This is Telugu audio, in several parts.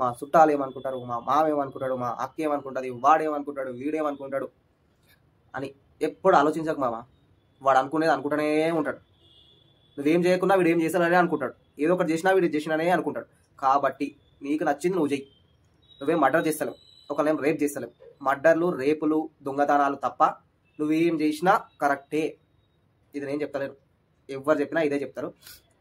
మా చుట్టాలు ఏమనుకుంటారు, మా మామ ఏమనుకుంటాడు, మా అక్క ఏమనుకుంటుంది, వాడేమనుకుంటాడు, వీడేమనుకుంటాడు అని ఎప్పుడు ఆలోచించకు మామ. వాడు అనుకునేది అనుకుంటూనే ఉంటాడు. నువ్వేం చేయకున్నా వీడు ఏం చేస్తాననే అనుకుంటాడు, ఏదో ఒకటి చేసినా వీడు చేసినానే అనుకుంటాడు. కాబట్టి నీకు నచ్చింది నువ్వు చెయ్యి. నువ్వేం మర్డర్ చేస్తలేవు, ఒకళ్ళేం రేప్ చేస్తలేవు. మర్డర్లు, రేపులు, దొంగతనాలు తప్ప నువ్వేం చేసినా కరెక్టే. ఇది నేను చెప్తలేను, ఎవరు చెప్పినా ఇదే చెప్తారు.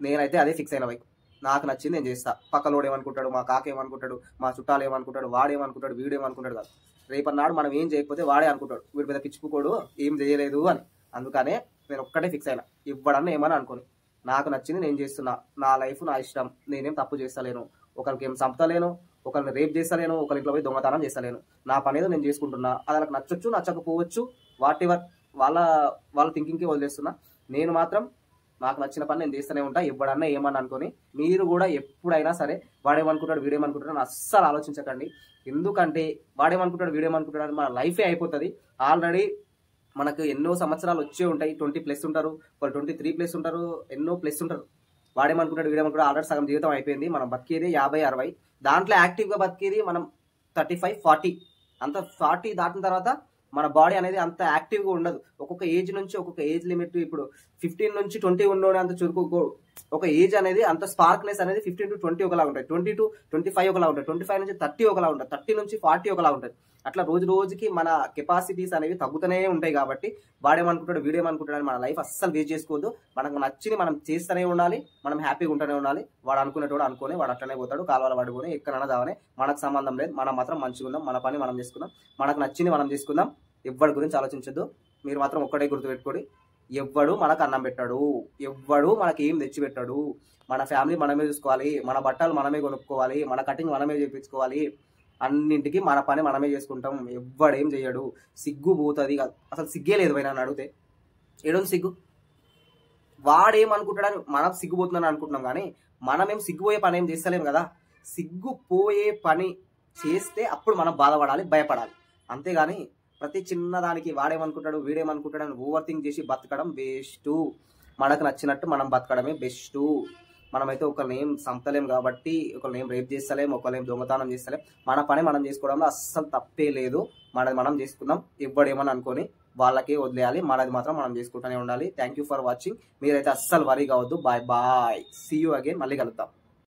నేనైతే అదే ఫిక్స్ అయిన వైపు. నాకు నచ్చింది నేను చేస్తా. పక్కలోడు ఏమనుకుంటాడు, మా కాక ఏమనుకుంటాడు, మా చుట్టాలు ఏమనుకుంటాడు, వాడేమనుకుంటాడు, వీడేమనుకుంటాడు కాదు. రేపన్నాడు మనం ఏం చేయకపోతే వాడే అనుకుంటాడు వీడి మీద పిచ్చిపుకోడు ఏం చేయలేదు అని. అందుకనే నేను ఒక్కటే ఫిక్స్ అయినా, ఇవ్వడన్నా ఏమని అనుకోని నాకు నచ్చింది నేను చేస్తున్నా. నా లైఫ్ నా ఇష్టం, నేనేం తప్పు చేస్తలేను, ఒకరికి ఏం చంపుతలేను, ఒకరిని రేప్ చేస్తలేను, ఒకరింట్లో పోయి దొంగతనం చేస్తలేను. నా పని ఏదో నేను చేసుకుంటున్నా. అది వాళ్ళకి నచ్చొచ్చు నచ్చకపోవచ్చు, వాట్ ఎవర్, వాళ్ళ థింకింగ్కి వదిలేస్తున్నా. నేను మాత్రం నాకు నచ్చిన పని నేను చేస్తూనే ఉంటా, ఇవ్వడన్నా ఏమని అనుకొని. మీరు కూడా ఎప్పుడైనా సరే వాడేమనుకుంటాడు వీడేమనుకుంటాడు అని అస్సలు ఆలోచించకండి. ఎందుకంటే వాడేమనుకుంటాడు వీడేమనుకుంటాడు అని మన లైఫే అయిపోతుంది. ఆల్రెడీ మనకు ఎన్నో సంవత్సరాలు వచ్చే ఉంటాయి. 20+ ఉంటారు, వాళ్ళు 23+ ఉంటారు, ఎన్నో ప్లస్ ఉంటారు. వాడేమనుకుంటాడు వీడేమనుకుంటాడు ఆల్రెడీ సగం జీవితం అయిపోయింది. మనం బతికేది 50-60, దాంట్లో యాక్టివ్గా బతికేది మనం 35-40. అంత 40 దాటిన తర్వాత మన బాడీ అనేది అంత యాక్టివ్గా ఉండదు. ఒక్కొక్క ఏజ్ నుంచి ఒక్కొక్క ఏజ్ లిమిట్. ఇప్పుడు 15 నుంచి 20 ఉన్నోడే అంత చురుకు. ఒక ఏజ్ అనేది అంత స్పార్క్నెస్ అనేది 15 to 20 ఒకలా ఉంటాయి, 20 to 25 ఒకలా ఉంటాయి, 25 నుంచి 30 ఒకలా ఉంటాయి, 30 నుంచి 40 ఒకలా ఉంటుంది. అట్లా రోజు రోజుకి మన కెపాసిటీస్ అనేవి తగ్గుతూనే ఉంటాయి. కాబట్టి వాడేమనుకుంటాడు వీడేమనుకుంటాడు అని మన లైఫ్ అస్సలు వేస్ట్ చేసుకోవద్దు. మనకు నచ్చింది మనం చేస్తూనే ఉండాలి, మనం హ్యాపీగా ఉంటూనే ఉండాలి. వాడు అనుకునేటోడు అనుకుని వాడు అట్లనే పోతాడు, కాలువల పడుకొని ఎక్కడైనా దావనే. మనకు సంబంధం లేదు, మనం మాత్రం మంచిగా ఉందాం, మన పని మనం చేసుకుందాం, మనకు నచ్చింది మనం చేసుకుందాం. ఎవ్వడి గురించి ఆలోచించద్దు. మీరు మాత్రం ఒక్కడే గుర్తుపెట్టుకోండి, ఎవ్వడు మనకు అన్నం పెట్టాడు, ఎవ్వడు మనకి ఏం తెచ్చి పెట్టాడు. మన ఫ్యామిలీ మనమే చూసుకోవాలి, మన బట్టలు మనమే కొనుక్కోవాలి, మన కటింగ్ మనమే చేయించుకోవాలి, అన్నింటికి మన పని మనమే చేసుకుంటాం. ఎవ్వడేం చెయ్యడు. సిగ్గు పోతుంది కాదు, అసలు సిగ్గే లేదు పోయినా అడిగితే. ఏడో సిగ్గు, వాడేమనుకుంటాడని మనం సిగ్గుపోతుందని అనుకుంటున్నాం, కానీ మనమేం సిగ్గుపోయే పని ఏం చేస్తలేం కదా. సిగ్గుపోయే పని చేస్తే అప్పుడు మనం బాధపడాలి, భయపడాలి. అంతేగాని ప్రతి చిన్నదానికి వాడేమనుకుంటాడు వీడేమనుకుంటాడు అని ఓవర్ థింక్ చేసి బతకడం వేస్ట్. మనకు నచ్చినట్టు మనం బతకడమే బెస్ట్. మనమైతే ఒకరిని ఏం చంపలేం కాబట్టి, ఒకరిని ఏం రేప్ చేస్తలేం, ఒకరిని ఏం దొంగతనం చేస్తలేం. మన పని మనం చేసుకోవడంలో అస్సలు తప్పే లేదు. మనది మనం చేసుకుందాం, ఇవ్వడేమని అనుకొని వాళ్ళకే వదిలేయాలి. మనది మాత్రం మనం చేసుకుంటూనే ఉండాలి. Thank you for watching. మీరైతే అస్సలు వరీ కావద్దు. Bye bye, see you again. మళ్ళీ కలుద్దాం.